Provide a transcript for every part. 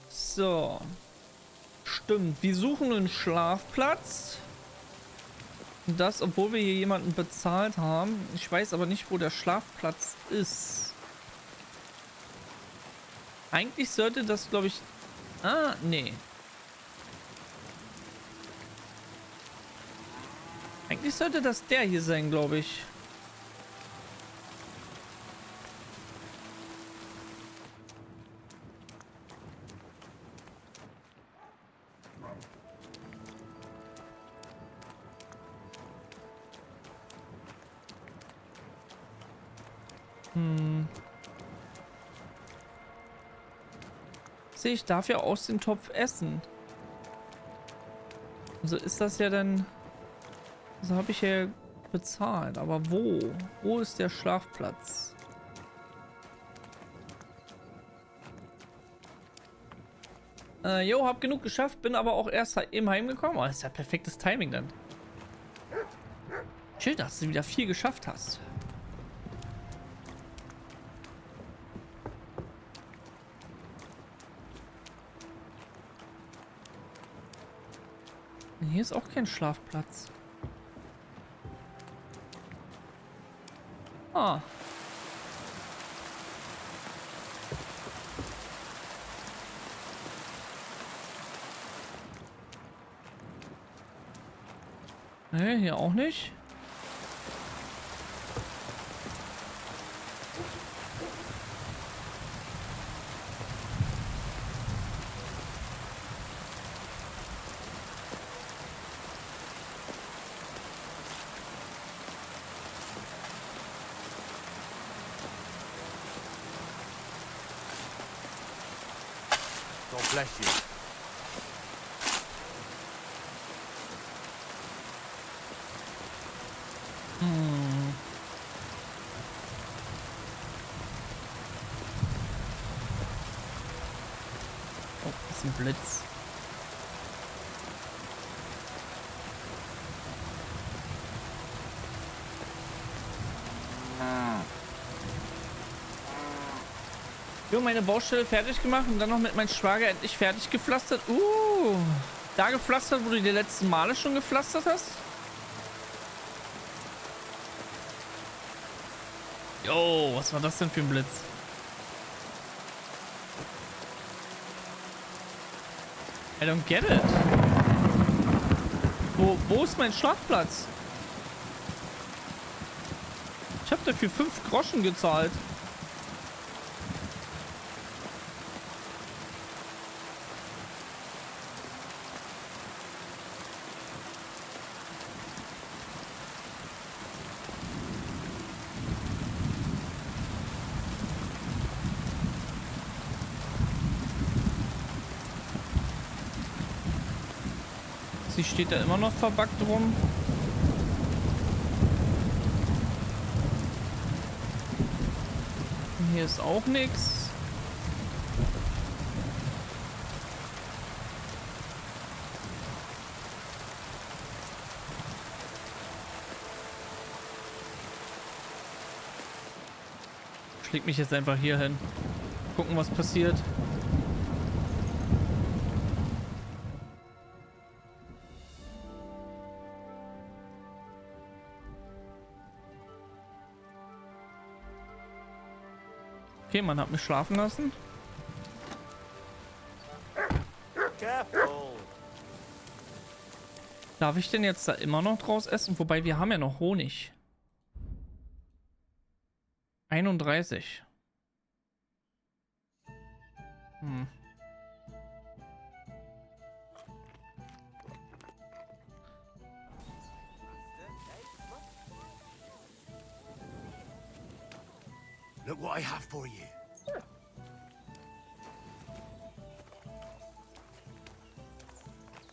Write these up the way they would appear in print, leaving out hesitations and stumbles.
So. Stimmt, wir suchen einen Schlafplatz. Und das, obwohl wir hier jemanden bezahlt haben. Ich weiß aber nicht, wo der Schlafplatz ist. Eigentlich sollte das, glaube ich... Ah, nee. Eigentlich sollte das der hier sein, glaube ich. Sehe, ich darf ja aus dem Topf essen. Also ist das ja dann... Also habe ich ja bezahlt. Aber wo? Wo ist der Schlafplatz? Jo, hab genug geschafft, bin aber auch erst eben heimgekommen. Oh, das ist ja perfektes Timing dann. Schön, dass du wieder viel geschafft hast. Hier ist auch kein Schlafplatz. Ah. Nee, hier auch nicht. God bless you. Oh, das ist ein Blitz. Jo, meine Baustelle fertig gemacht und dann noch mit meinem Schwager endlich fertig gepflastert. Da gepflastert, wo du die letzten Male schon gepflastert hast? Jo, was war das denn für ein Blitz? I don't get it. Wo ist mein Schlafplatz? Ich habe dafür 5 Groschen gezahlt. Sie steht da immer noch verbuggt rum. Hier ist auch nichts. Ich leg mich jetzt einfach hier hin. Gucken, was passiert. Okay, man hat mich schlafen lassen. Careful. Darf ich denn jetzt da immer noch draus essen? Wobei, wir haben ja noch Honig. 31. Look what I have for you.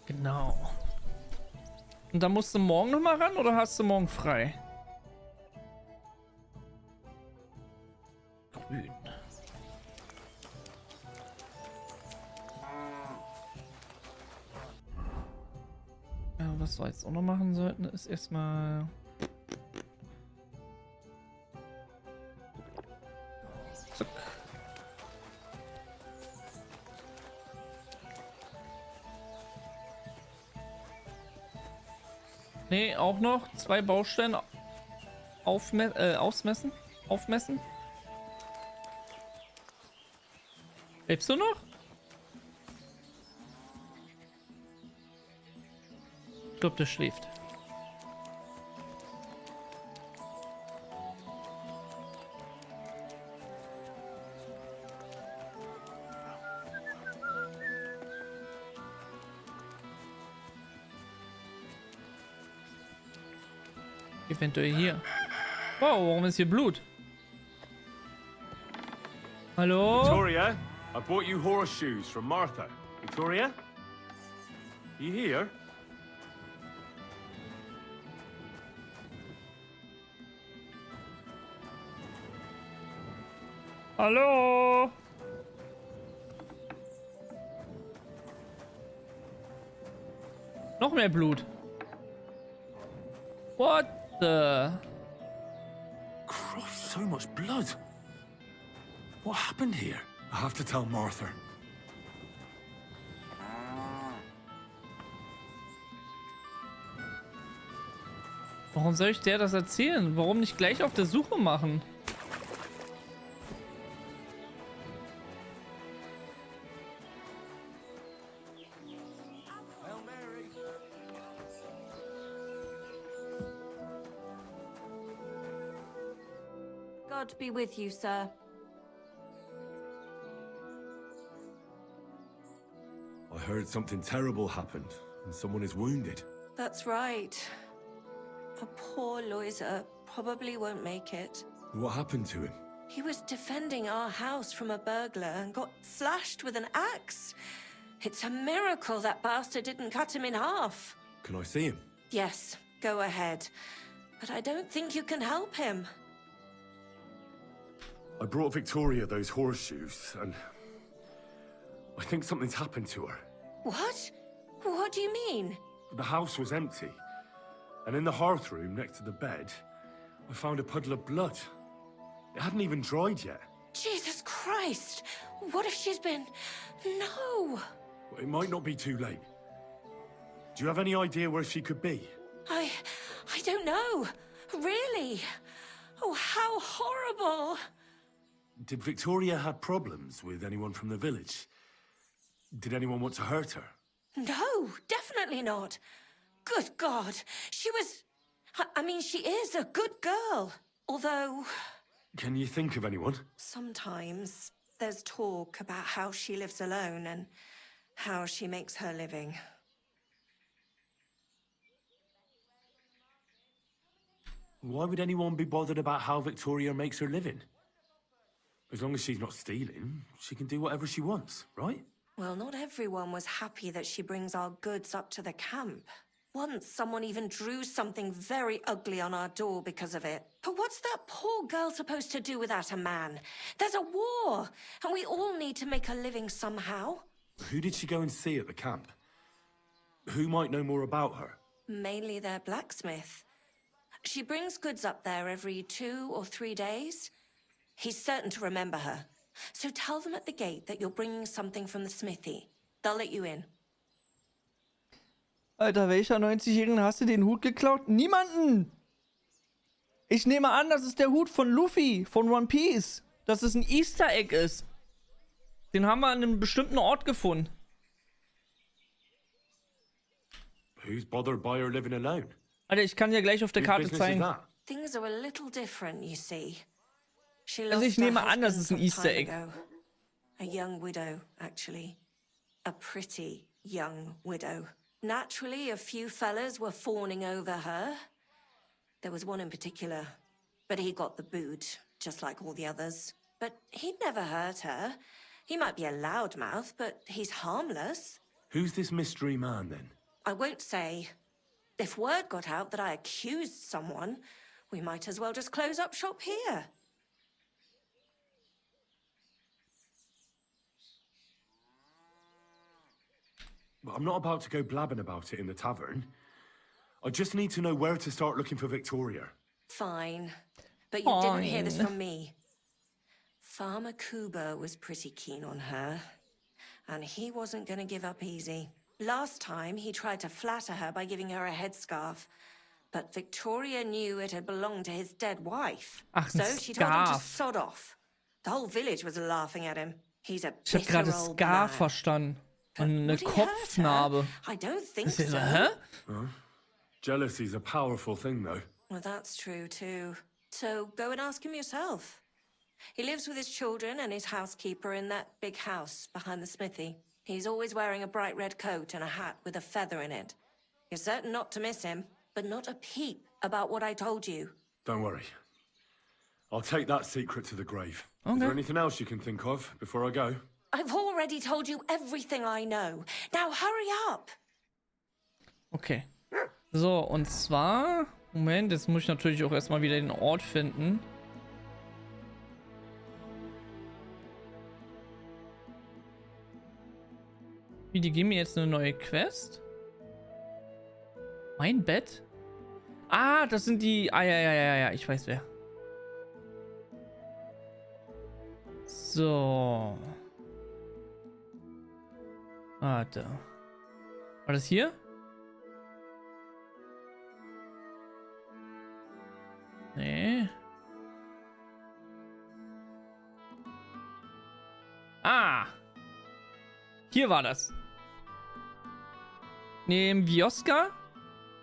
Genau. Und da musst du morgen noch mal ran oder hast du morgen frei? Grün. Ja, was wir jetzt auch noch machen sollten, ist erstmal... Zack. Nee, auch noch 2 Baustellen ausmessen. Aufmessen. Lebst du noch? Ich glaube, der schläft. Eventuell hier. Wow, warum ist hier Blut? Hallo? Victoria, I bought you horseshoes from Martha. Victoria? You here? Hallo? Noch mehr Blut. What the? Christ, so much blood. What happened here? I have to tell Martha. Warum soll ich der das erzählen? Warum nicht gleich auf der Suche machen? Hail Mary. God be with you, sir. I heard something terrible happened, and someone is wounded. That's right. A poor Loiser probably won't make it. What happened to him? He was defending our house from a burglar and got slashed with an axe. It's a miracle that bastard didn't cut him in half. Can I see him? Yes, go ahead. But I don't think you can help him. I brought Victoria those horseshoes, and I think something's happened to her. What? What do you mean? The house was empty, and in the hearth room next to the bed, I found a puddle of blood. It hadn't even dried yet. Jesus Christ! What if she's been... No! It might not be too late. Do you have any idea where she could be? I don't know. Really? Oh, how horrible! Did Victoria have problems with anyone from the village? Did anyone want to hurt her? No, definitely not. Good God, she was... I mean, she is a good girl. Although, Can you think of anyone? sometimes there's talk about how she lives alone and how she makes her living. Why would anyone be bothered about how Victoria makes her living? As long as she's not stealing, she can do whatever she wants, right? Well, not everyone was happy that she brings our goods up to the camp. Once, someone even drew something very ugly on our door because of it. But what's that poor girl supposed to do without a man? There's a war, and we all need to make a living somehow. Who did she go and see at the camp? Who might know more about her? Mainly their blacksmith. She brings goods up there every 2 or 3 days. He's certain to remember her. So tell them at the gate that you're bringing something from the smithy. They'll let you in. Alter, welcher 90-Jährigen hast du den Hut geklaut? Niemanden! Ich nehme an, das ist der Hut von Luffy, von One Piece. Dass es ein Easter Egg ist. Den haben wir an einem bestimmten Ort gefunden. Who's bothered by her living alone? Alter, ich kann dir gleich auf der Whose Karte business is zeigen. that? Things are a little different, you see. She Also lost ich her nehme an, das husband ist ein some Easter time Egg. ago. A young widow, actually. A pretty young widow. Naturally, a few fellas were fawning over her. There was one in particular, but he got the boot, just like all the others. But he'd never hurt her. He might be a loudmouth, but he's harmless. Who's this mystery man, then? I won't say. If word got out that I accused someone, we might as well just close up shop here. I'm not about to go blabbing about it in the tavern. I just need to know where to start looking for Victoria. Fine. But you didn't hear this Fine. from me. Farmer Kuba was pretty keen on her. And he wasn't going to give up easy. Last time, he tried to flatter her by giving her a headscarf. But Victoria knew it had belonged to his dead wife. Ach, So ein she told him to Scarf. sod off. The whole village was laughing at him. He's a Ich habe gerade bitter old Scar man. verstanden. But Und eine would he hurt her? Kopfnarbe. I don't think Das ist so. so, hä? Jealousy's a powerful thing, though. Well, that's true too. So go and ask him yourself. He lives with his children and his housekeeper in that big house behind the smithy. He's always wearing a bright red coat and a hat with a feather in it. You're certain not to miss him, but not a peep about what I told you. Don't worry. I'll take that secret to the grave. Is Okay. there anything else you can think of before I go? I've already told you everything I know. Now hurry up! Okay. So, und zwar... Moment, jetzt muss ich natürlich auch erstmal wieder den Ort finden. Wie, die geben mir jetzt eine neue Quest? Mein Bett? Ah, das sind die... Ah, ja, ich weiß wer. So. Warte. War das hier? Nee. Ah. Hier war das. Neben Vioska.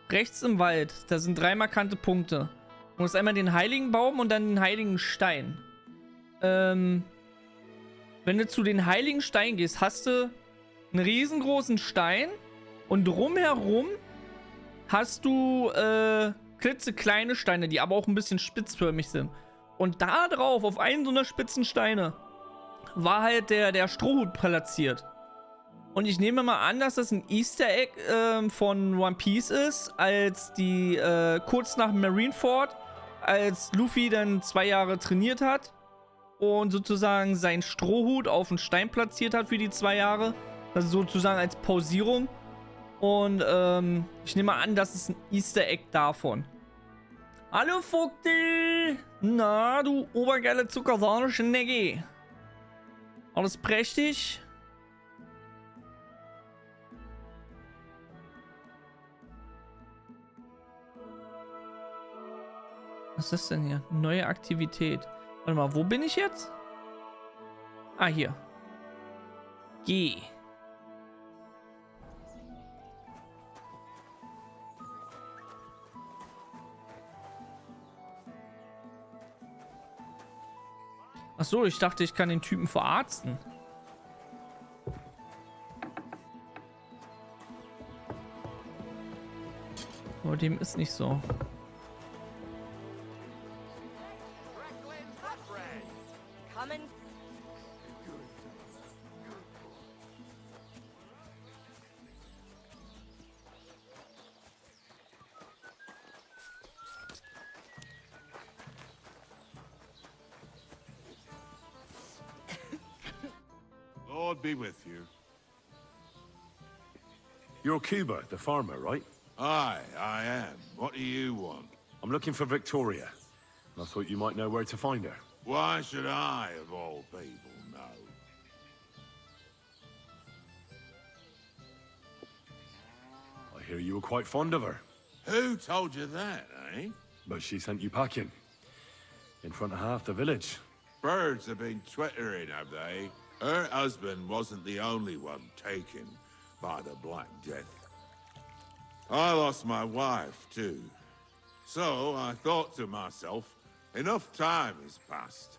Rechts im Wald. Da sind 3 markante Punkte. Du musst einmal den heiligen Baum und dann den heiligen Stein. Wenn du zu den heiligen Stein gehst, hast du einen riesengroßen Stein. Und drumherum hast du klitzekleine Steine, die aber auch ein bisschen spitzförmig sind. Und da drauf, auf einen so einer spitzen Steine, war halt der Strohhut platziert. Und ich nehme mal an, dass das ein Easter Egg von One Piece ist, als die kurz nach Marineford, als Luffy dann 2 Jahre trainiert hat und sozusagen seinen Strohhut auf den Stein platziert hat für die 2 Jahre. Also sozusagen als Pausierung. Und ich nehme an, das ist ein Easter Egg davon. Hallo Vogtel! Na, du obergeile Zuckersahne-Schnecki. Alles prächtig? Was ist denn hier? Neue Aktivität. Warte mal, wo bin ich jetzt? Ah, hier. Geh. Ach so, ich dachte, ich kann den Typen verarzten. Aber dem ist nicht so. Coming. Lord be with you. You're Cuba, the farmer, right? Aye, I am. What do you want? I'm looking for Victoria. I thought you might know where to find her. Why should I, of all people, know? I hear you were quite fond of her, Who told you that, eh? but she sent you packing. In front of half the village. Birds have been twittering, have they? Her husband wasn't the only one taken by the Black Death. I lost my wife, too. So I thought to myself, enough time has passed,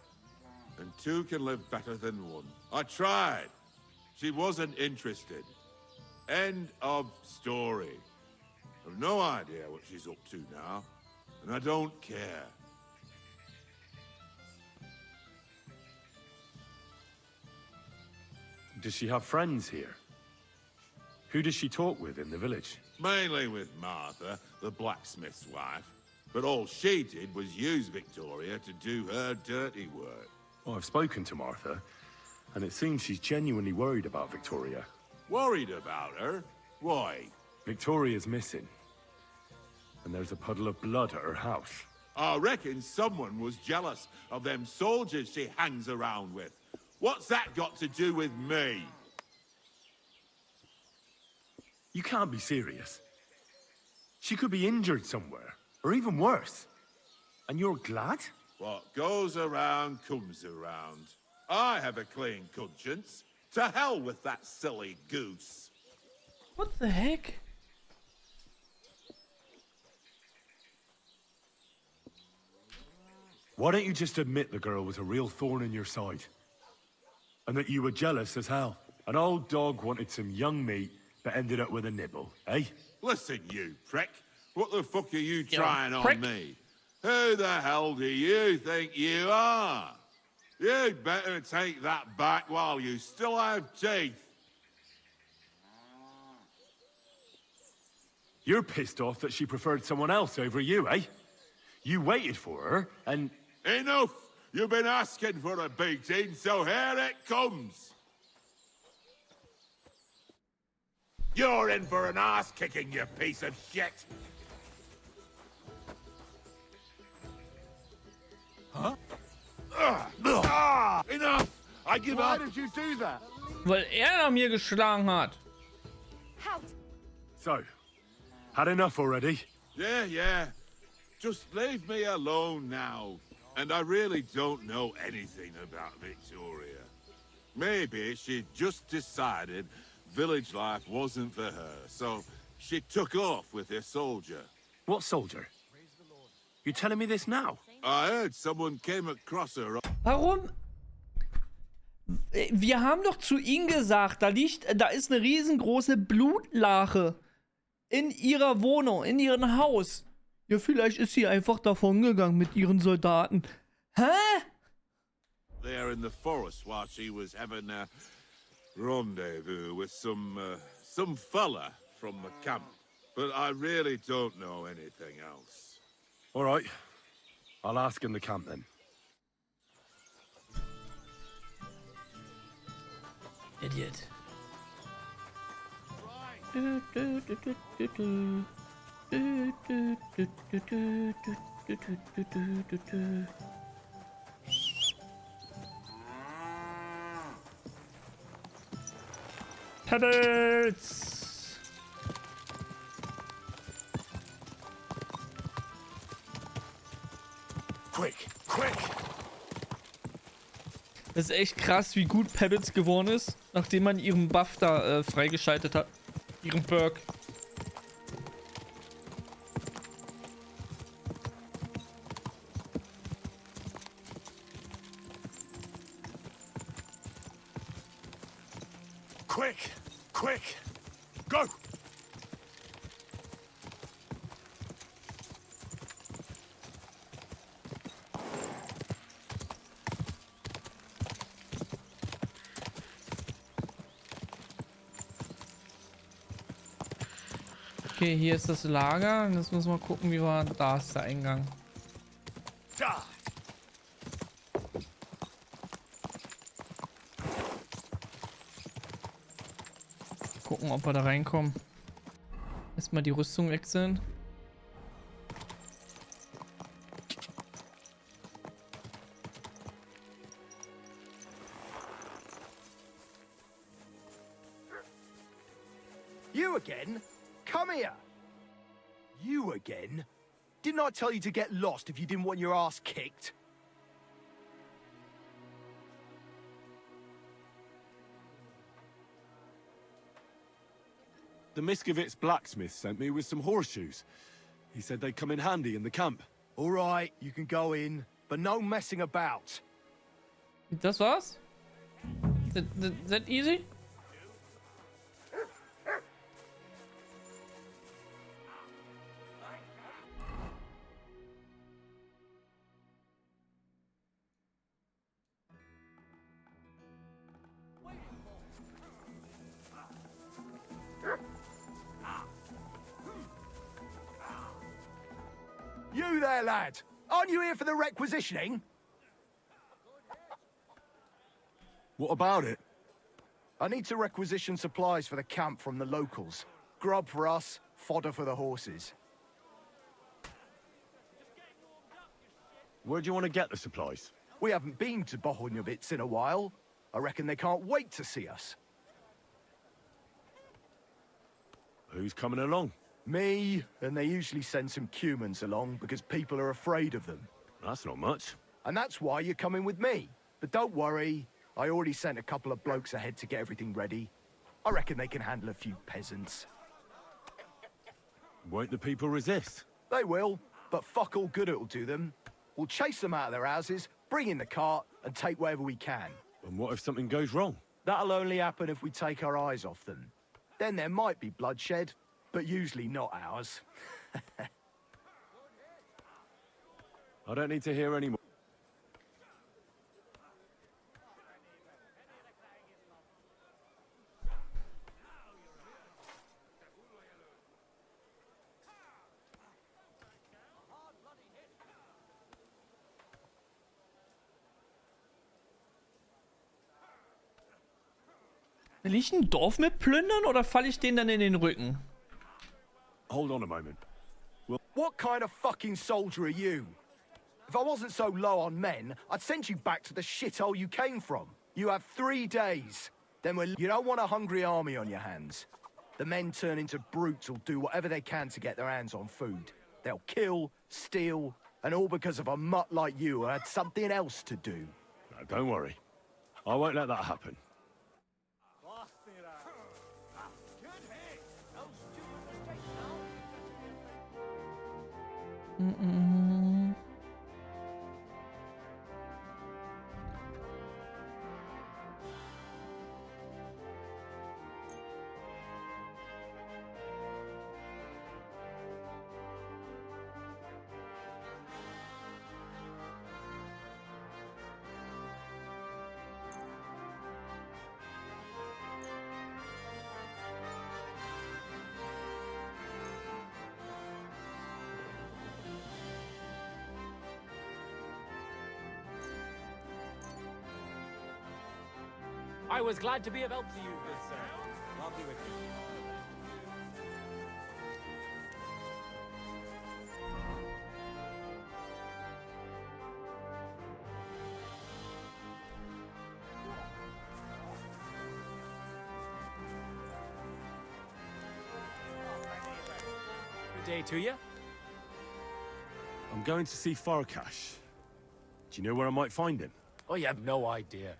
and 2 can live better than 1. I tried. She wasn't interested. End of story. I've no idea what she's up to now, and I don't care. Does she have friends here? Who does she talk with in the village? Mainly with Martha, the blacksmith's wife. But all she did was use Victoria to do her dirty work. Well, I've spoken to Martha, and it seems she's genuinely worried about Victoria. Worried about her? Why? Victoria's missing, and there's a puddle of blood at her house. I reckon someone was jealous of them soldiers she hangs around with. What's that got to do with me? You can't be serious. She could be injured somewhere. Or even worse. And you're glad? What goes around comes around. I have a clean conscience. To hell with that silly goose. What the heck? Why don't you just admit the girl was a real thorn in your side? And that you were jealous as hell. An old dog wanted some young meat, but ended up with a nibble, eh? Listen, you prick. What the fuck are you trying prick. on me? Who the hell do you think you are? You'd better take that back while you still have teeth. You're pissed off that she preferred someone else over you, eh? You waited for her, and... Enough! You've been asking for a beating, so here it comes. You're in for an ass-kicking, you piece of shit! Huh? Enough! I give up! Why did you do that? Weil er mir geschlagen hat. So, had enough already? Yeah. Just leave me alone now. And I really don't know anything about Victoria. Maybe she just decided village life wasn't for her, so she took off with her soldier. What soldier? You're telling me this now? I heard someone came across her. Warum? Wir haben doch zu ihnen gesagt, da ist eine riesengroße Blutlache in ihrer Wohnung, in ihrem Haus. Ja, vielleicht ist sie einfach davongegangen mit ihren Soldaten. Hä? There in the forest while she was having a rendezvous with some fella from the camp. But I really don't know anything else. All right. I'll ask in the camp then. Idiot. Pebbles! Quick! Das ist echt krass, wie gut Pebbles geworden ist, nachdem man ihren Buff da freigeschaltet hat. Ihren Perk. Quick! Go! Okay, hier ist das Lager. Jetzt müssen wir gucken, wie war. Da ist der Eingang. Da! Gucken, ob wir da reinkommen. Erstmal die Rüstung wechseln. You again? Come here! You again? Didn't I tell you to get lost if you didn't want your ass kicked? The Miskovitz blacksmith sent me with some horseshoes. He said they'd come in handy in the camp. All right, you can go in, but no messing about. Das war's? That easy? You there, lad! Aren't you here for the requisitioning? What about it? I need to requisition supplies for the camp from the locals. Grub for us, fodder for the horses. Where do you want to get the supplies? We haven't been to Bohunjovitz in a while. I reckon they can't wait to see us. Who's coming along? Me, and they usually send some humans along because people are afraid of them. That's not much. And that's why you're coming with me. But don't worry, I already sent a couple of blokes ahead to get everything ready. I reckon they can handle a few peasants. Won't the people resist? They will, but fuck all good it'll do them. We'll chase them out of their houses, bring in the cart, and take whatever we can. And what if something goes wrong? That'll only happen if we take our eyes off them. Then there might be bloodshed, but usually not ours. I don't need to hear any more. Will ich ein Dorf mit plündern oder falle ich denen dann in den Rücken? Hold on a moment. What kind of fucking soldier are you? If I wasn't so low on men, I'd send you back to the shithole you came from. You have 3 days. Then you don't want a hungry army on your hands. The men turn into brutes who'll do whatever they can to get their hands on food. They'll kill, steal, and all because of a mutt like you who had something else to do. No, don't worry. I won't let that happen. I was glad to be of help to you, good sir. I'll be with you. Good day to you. I'm going to see Farkash. Do you know where I might find him? Oh, you have no idea.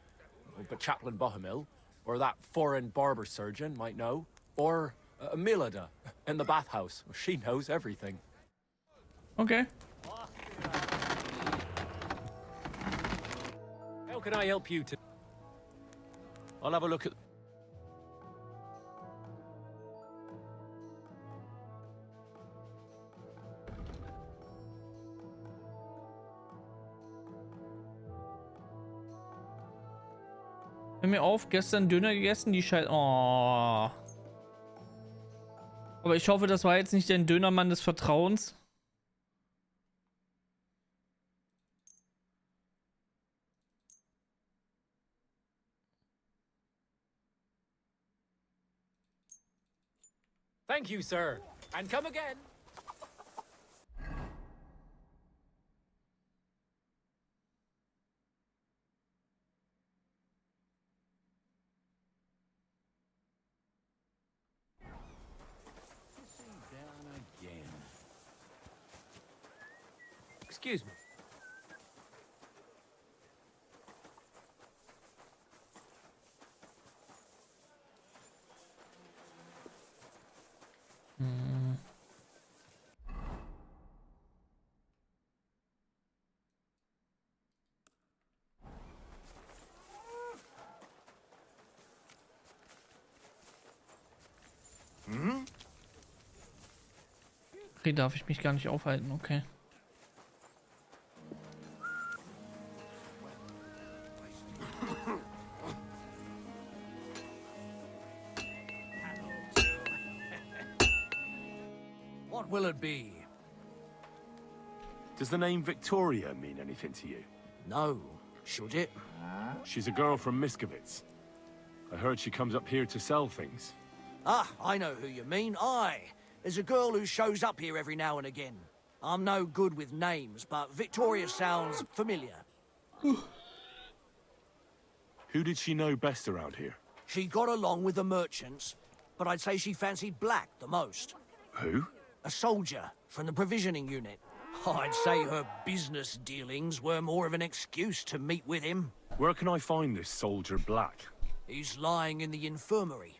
But Chaplain Bohemil, or that foreign barber surgeon might know, or Milada in the bathhouse. She knows everything. Okay. How can I help you to... I'll have a look at... Hör mir auf, gestern Döner gegessen, die Scheiße. Oh. Aber ich hoffe, das war jetzt nicht der Dönermann des Vertrauens. Thank you, sir. And come again. Excuse me. Okay, darf ich mich gar nicht aufhalten, okay. What will it be? Does the name Victoria mean anything to you? No. Should it? She's a girl from Miskovitz. I heard she comes up here to sell things. Ah, I know who you mean. Aye. There's a girl who shows up here every now and again. I'm no good with names, but Victoria sounds familiar. Who did she know best around here? She got along with the merchants, but I'd say she fancied black the most. Who? A soldier from the provisioning unit. I'd say her business dealings were more of an excuse to meet with him. Where can I find this soldier Black? He's lying in the infirmary.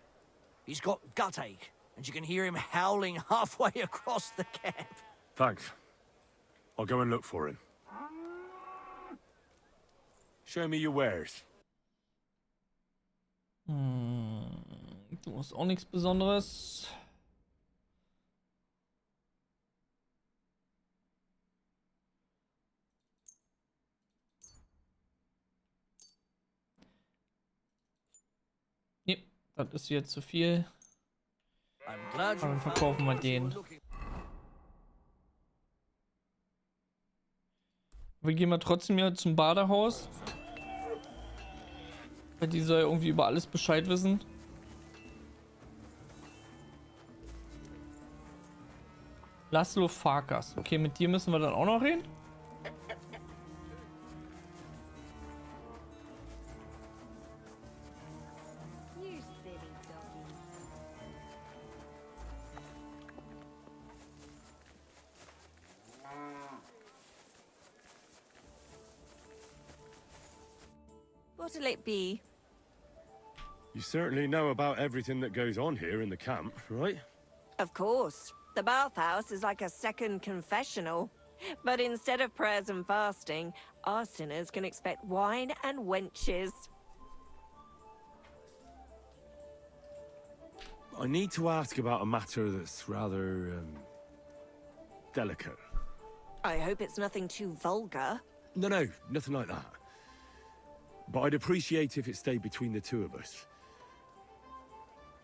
He's got gut ache, and you can hear him howling halfway across the camp. Thanks. I'll go and look for him. Show me your wares. Du hast auch nichts Besonderes. Nee, das ist jetzt zu viel. I'm glad Dann you verkaufen wir den. Wir gehen mal trotzdem hier zum Badehaus. Weil die soll irgendwie über alles Bescheid wissen. Laszlo Farkas. Okay, mit dir müssen wir dann auch noch reden. You silly doggy. What'll it be? You certainly know about everything that goes on here in the camp, right? Of course. The bathhouse is like a second confessional. But instead of prayers and fasting, our sinners can expect wine and wenches. I need to ask about a matter that's rather, delicate. I hope it's nothing too vulgar. No, nothing like that. But I'd appreciate if it stayed between the two of us.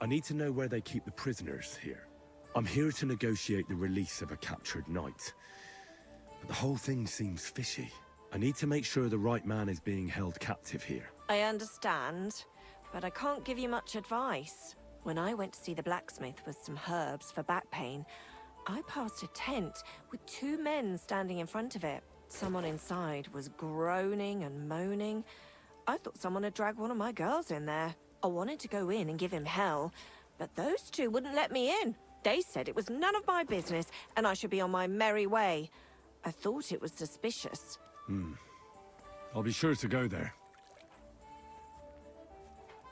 I need to know where they keep the prisoners here. I'm here to negotiate the release of a captured knight. But the whole thing seems fishy. I need to make sure the right man is being held captive here. I understand, but I can't give you much advice. When I went to see the blacksmith with some herbs for back pain, I passed a tent with two men standing in front of it. Someone inside was groaning and moaning. I thought someone had dragged one of my girls in there. I wanted to go in and give him hell, but those two wouldn't let me in. They said it was none of my business and I should be on my merry way. I thought it was suspicious. I'll be sure to go there.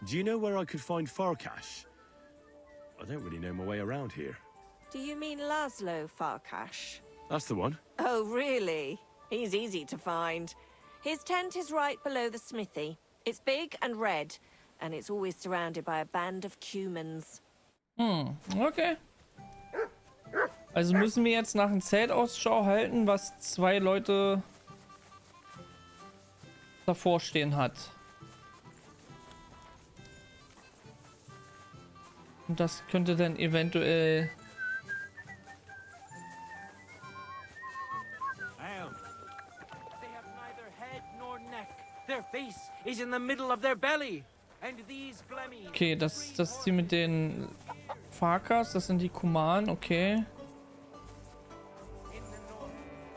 Do you know where I could find Farkash? I don't really know my way around here. Do you mean Laszlo Farkash? That's the one. Oh, really? He's easy to find. His tent is right below the smithy. It's big and red, and it's always surrounded by a band of cumans. Okay. Also müssen wir jetzt nach einem Zelt Ausschau halten, was zwei Leute davor stehen hat. Und das könnte dann eventuell... They have neither head nor neck. Their face is in the middle of their belly. And these blemmies. Okay, das ist die mit den Farkas, das sind die Kuman, okay. In the north,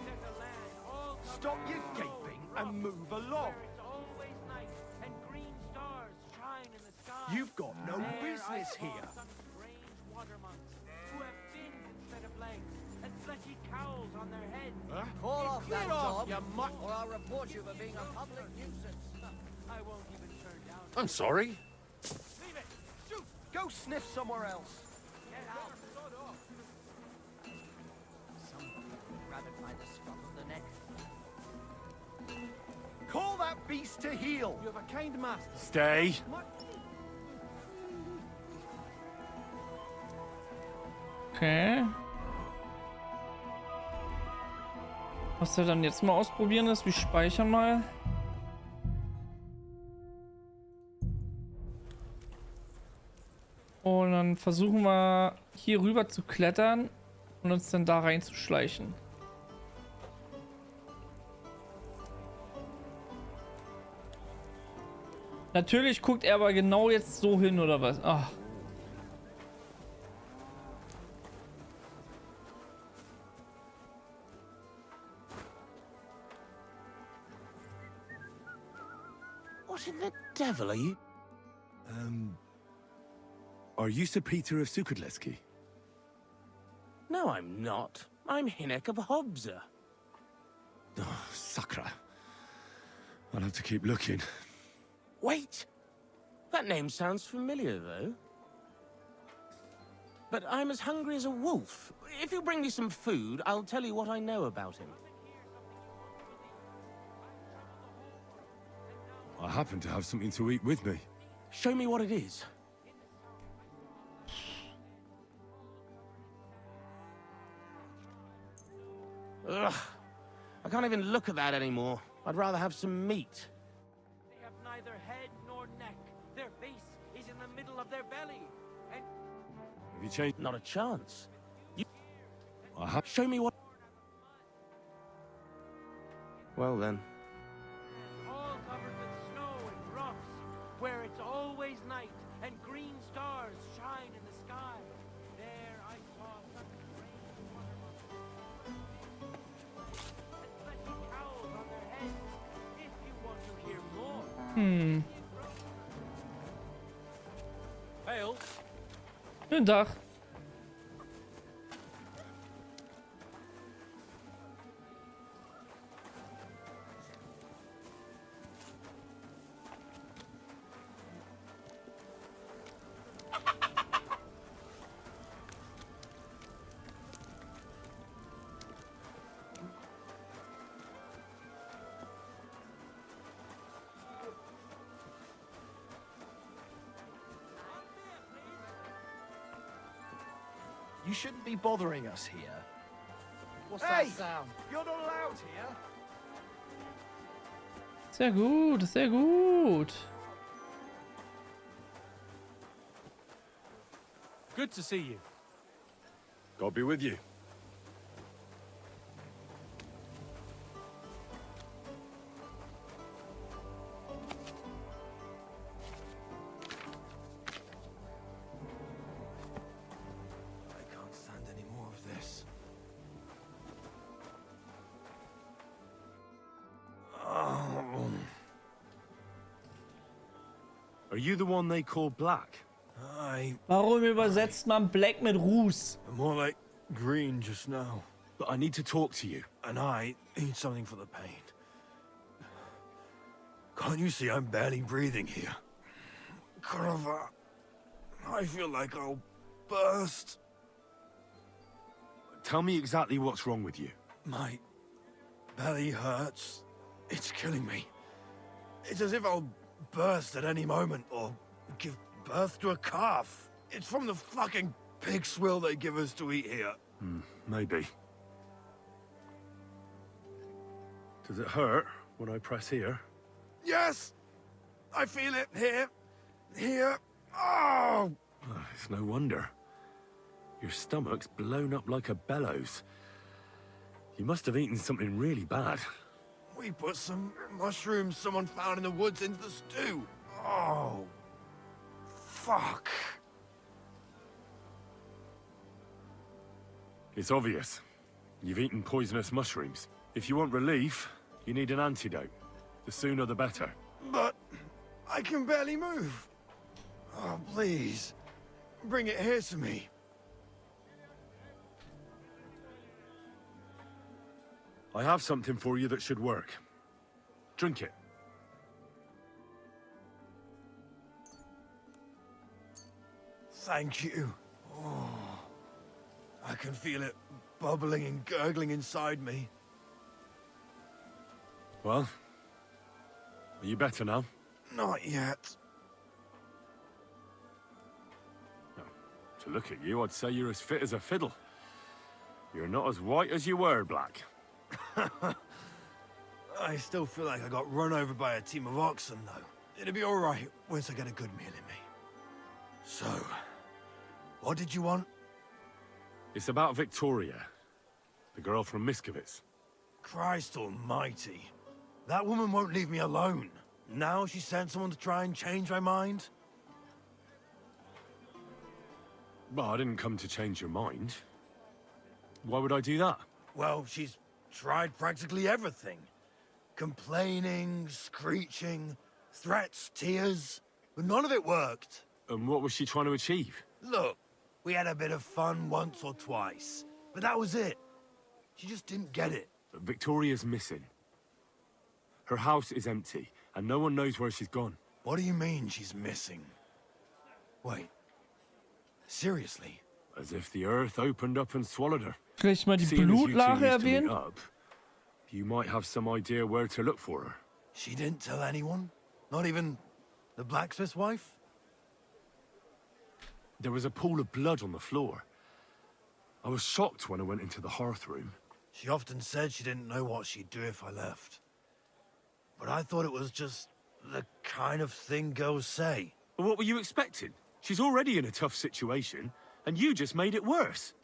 there's a land all Stop your gaping and move along. It's always night, and green stars shine in the sky. You've got no There I business saw here. Some strange water monks who have fins instead of legs and fleshy cowls on their heads. Call off that Get off, job, you mutt! or I'll report you for being a public nuisance. I won't even turn down. I'm sorry. Leave it! Shoot! Go sniff somewhere else. Get out! Some people would rather find the scruff of the neck. Call that beast to heel. You have a kind master. Stay. Okay. Was wir dann jetzt mal ausprobieren ist, wir speichern mal. Und dann versuchen wir hier rüber zu klettern und uns dann da reinzuschleichen. Natürlich guckt er aber genau jetzt so hin, oder was? Ach. What in the devil are you? Are you Sir Peter of Sukadleski? No, I'm not. I'm Hinnock of Hobser. Oh, Sakra. I'll have to keep looking. Wait! That name sounds familiar, though. But I'm as hungry as a wolf. If you bring me some food, I'll tell you what I know about him. I happen to have something to eat with me. Show me what it is. Ugh. I can't even look at that anymore. I'd rather have some meat. They have neither head nor neck. Their face is in the middle of their belly. And Have you changed? not a chance. I have. Show me what... Well then. All covered with snow and rocks, where it's always night and green stars shine in the sky. There I saw such strange wonderful and fleshy cowls on their heads. If you want to hear more. Ale? Guten Tag. You shouldn't be bothering us here. What's Hey! that sound? You're not allowed here. Sehr gut, sehr gut. Good to see you. God be with you. I can't stand any more of this. Are you the one they call Black? Warum übersetzt man Black mit Ruß? More like green just now. But I need to talk to you. And I need something for the pain. Can't you see I'm barely breathing here? Kurva, I feel like I'll burst. Tell me exactly what's wrong with you. My belly hurts. It's killing me. It's as if I'll burst at any moment or give birth to a calf. It's from the fucking pig swill they give us to eat here. Maybe. Does it hurt when I press here? Yes! I feel it here. Here. Oh! It's no wonder. Your stomach's blown up like a bellows. You must have eaten something really bad. We put some mushrooms someone found in the woods into the stew. Oh. Fuck. It's obvious. You've eaten poisonous mushrooms. If you want relief, you need an antidote. The sooner the better. But I can barely move. Oh, please. Bring it here to me. I have something for you that should work. Drink it. Thank you. Oh, I can feel it bubbling and gurgling inside me. Well, are you better now? Not yet. To look at you, I'd say you're as fit as a fiddle. You're not as white as you were, Black. I still feel like I got run over by a team of oxen, though. It'll be all right once I get a good meal in me. So, what did you want? It's about Victoria, the girl from Miskovitz. Christ almighty. That woman won't leave me alone. Now she sent someone to try and change my mind? Well, I didn't come to change your mind. Why would I do that? Well, she's tried practically everything. Complaining, screeching, threats, tears, but none of it worked. And what was she trying to achieve? Look, we had a bit of fun once or twice. But that was it. She just didn't get it. Victoria's missing. Her house is empty, and no one knows where she's gone. What do you mean she's missing? Wait. Seriously? As if the earth opened up and swallowed her. Vielleicht mal die Seeing as you two Blutlache used to meet erwähnen. up, you might have some idea where to look for her. She didn't tell anyone? Not even the blacksmith's wife? There was a pool of blood on the floor. I was shocked when I went into the hearth room. She often said she didn't know what she'd do if I left. But I thought it was just the kind of thing girls say. Well, what were you expecting? She's already in a tough situation, and you just made it worse.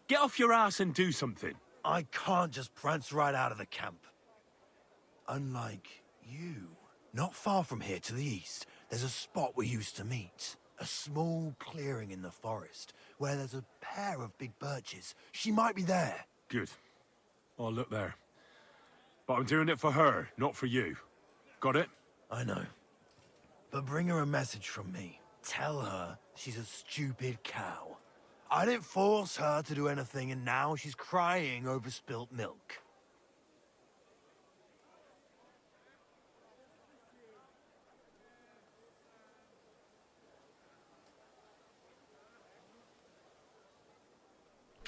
Get off your ass and do something. I can't just prance right out of the camp. Unlike you. Not far from here to the east, there's a spot we used to meet. A small clearing in the forest, where there's a pair of big birches. She might be there. Good. I'll look there. But I'm doing it for her, not for you. Got it? I know. But bring her a message from me. Tell her she's a stupid cow. I didn't force her to do anything, and now she's crying over spilt milk.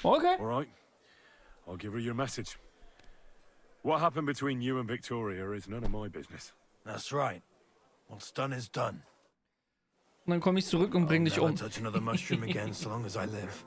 Okay. All right. I'll give her your message. What happened between you and Victoria is none of my business. That's right. What's done is done. Und dann komme ich zurück und bring dich I'll um. never touch another mushroom again so long as I live.